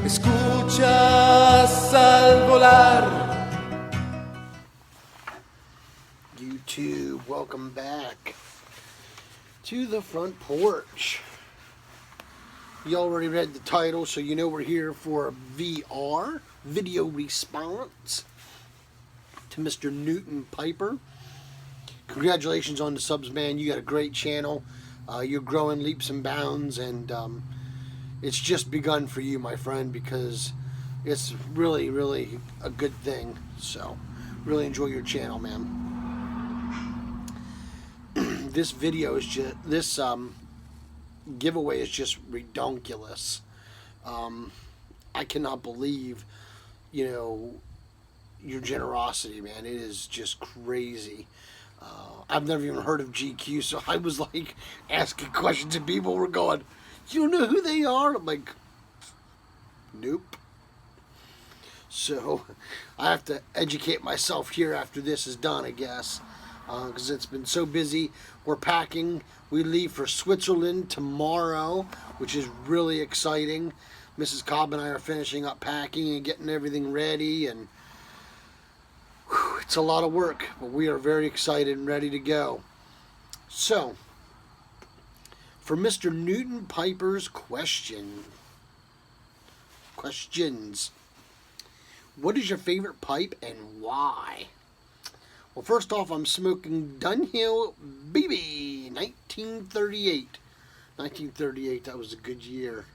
Escuchas al volar. YouTube, welcome back to the front porch. You already read the title, so you know we're here for a VR, video response, to Mr. Newton Piper. Congratulations on the subs, man. You got a great channel. You're growing leaps and bounds, and it's just begun for you, my friend, because it's really, really a good thing. So, really enjoy your channel, man. This video is just, this giveaway is just redonkulous. I cannot believe, you know, your generosity, man. It is just crazy. I've never even heard of GQ, so I was like asking questions and people were going, "You don't know who they are?" I'm like, nope. So I have to educate myself here after this is done, I guess, because it's been so busy. We're packing. We leave for Switzerland tomorrow, which is really exciting. Mrs. Cobb and I are finishing up packing and getting everything ready, and whew, it's a lot of work, but we are very excited and ready to go. So, for Mr. Newton Piper's questions. What is your favorite pipe and why? Well, first off, I'm smoking Dunhill BB 1938. 1938, that was a good year.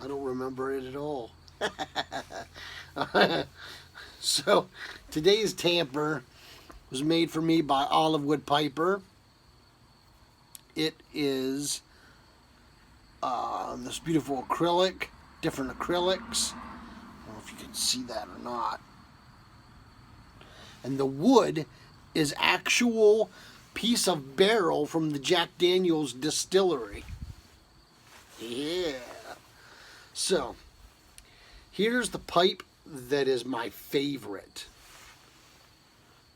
I don't remember it at all. So, today's tamper was made for me by Olivewood Piper. It is this beautiful acrylic, different acrylics. I don't know if you can see that or not. And the wood is actual piece of barrel from the Jack Daniel's distillery. Yeah. So, here's the pipe that is my favorite.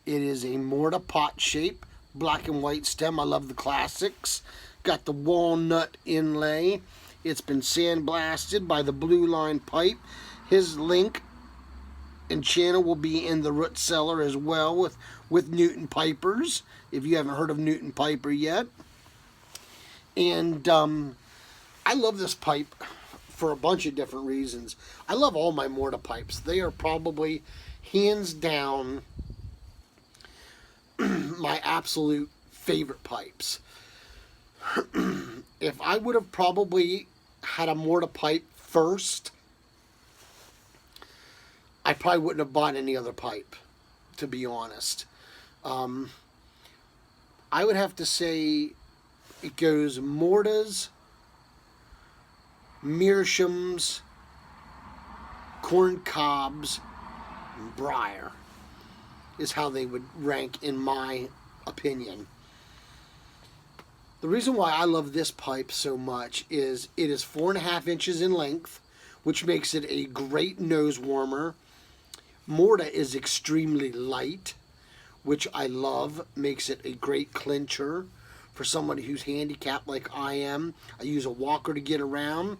It is a mortar pot shape, black and white stem. I love the classics. Got the walnut inlay. It's been sandblasted by the Blue Line Pipe. His link and channel will be in the root cellar as well with Newton Pipers, if you haven't heard of Newton Piper yet. And I love this pipe for a bunch of different reasons. I love all my mortar pipes. They are probably hands down my absolute favorite pipes. If I would have probably had a mortar pipe first, I probably wouldn't have bought any other pipe, to be honest. I would have to say it goes mortars, meerschaums, corn cobs, and briar is how they would rank in my opinion. The reason why I love this pipe so much is it is 4.5 inches in length, which makes it a great nose warmer. Mortar is extremely light, which I love, makes it a great clincher for somebody who's handicapped like I am. I use a walker to get around.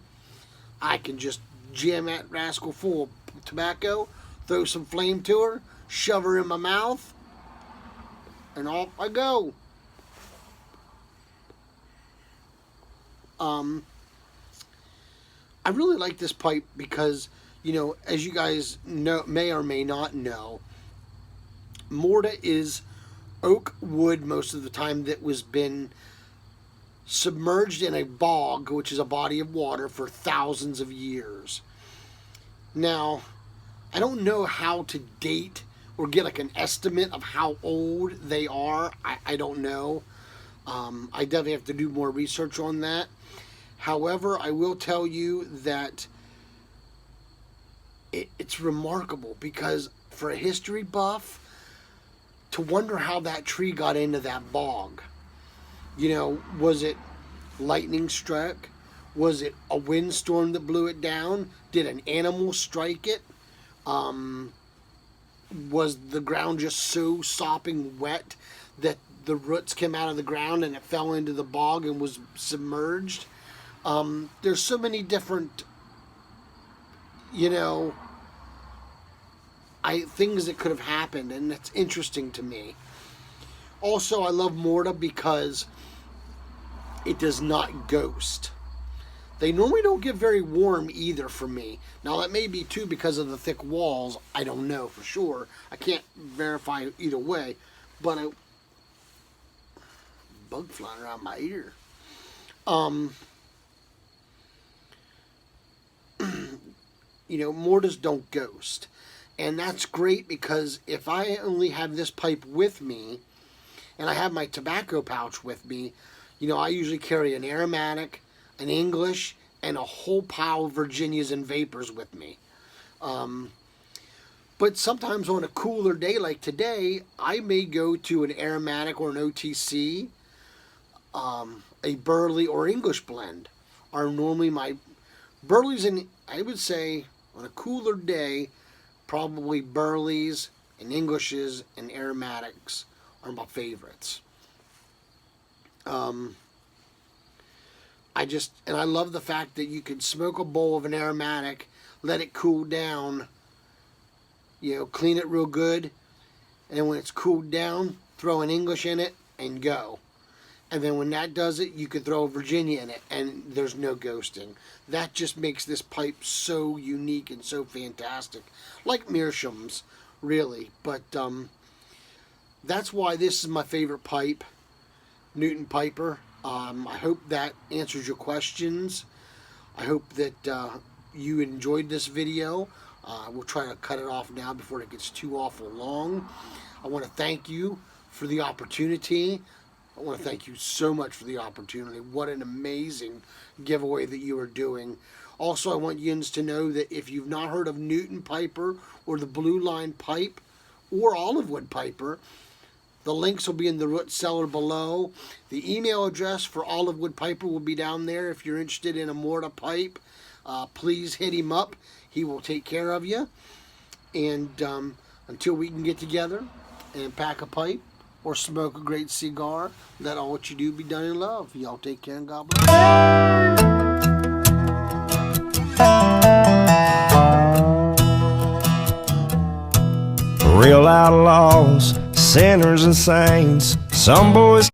I can just jam that rascal full of tobacco, throw some flame to her, shove her in my mouth, and off I go. I really like this pipe because, you know, as you guys know, may or may not know, mortar is oak wood most of the time that was been submerged in a bog, which is a body of water, for thousands of years. Now, I don't know how to date or get like an estimate of how old they are. I don't know. I definitely have to do more research on that. However, I will tell you that it's remarkable, because for a history buff, to wonder how that tree got into that bog. You know, was it lightning struck? Was it a windstorm that blew it down? Did an animal strike it? Was the ground just so sopping wet that the roots came out of the ground and it fell into the bog and was submerged? There's so many different, you know, things that could have happened, and it's interesting to me. Also, I love Morta because it does not ghost. They normally don't get very warm either for me. Now, that may be too because of the thick walls. I don't know for sure. I can't verify either way. But bug flying around my ear. You know, Mortas don't ghost. And that's great because if I only have this pipe with me, and I have my tobacco pouch with me, you know, I usually carry an aromatic, an English, and a whole pile of Virginias and Vapors with me. But sometimes on a cooler day like today, I may go to an aromatic or an OTC, a Burley or English blend are normally my Burleys, and I would say on a cooler day, probably Burleys and Englishes and aromatics are my favorites. I love the fact that you can smoke a bowl of an aromatic, let it cool down, you know, clean it real good, and when it's cooled down, throw an English in it and go. And then when that does it, you can throw a Virginia in it, and there's no ghosting. That just makes this pipe so unique and so fantastic. Like Meerschaum's, really. But that's why this is my favorite pipe, Newton Piper. I hope that answers your questions. I hope that you enjoyed this video. We'll try to cut it off now before it gets too awful long. I want to thank you for the opportunity. I want to thank you so much for the opportunity. What an amazing giveaway that you are doing. Also, I want you to know that if you've not heard of Newton Piper or the Blue Line Pipe or Olivewood Piper, the links will be in the root cellar below. The email address for Olivewood Piper will be down there. If you're interested in a Morta pipe, please hit him up. He will take care of you. And until we can get together and pack a pipe or smoke a great cigar, let all what you do be done in love. Y'all take care and God bless. Real outlaws, sinners and saints. Some boys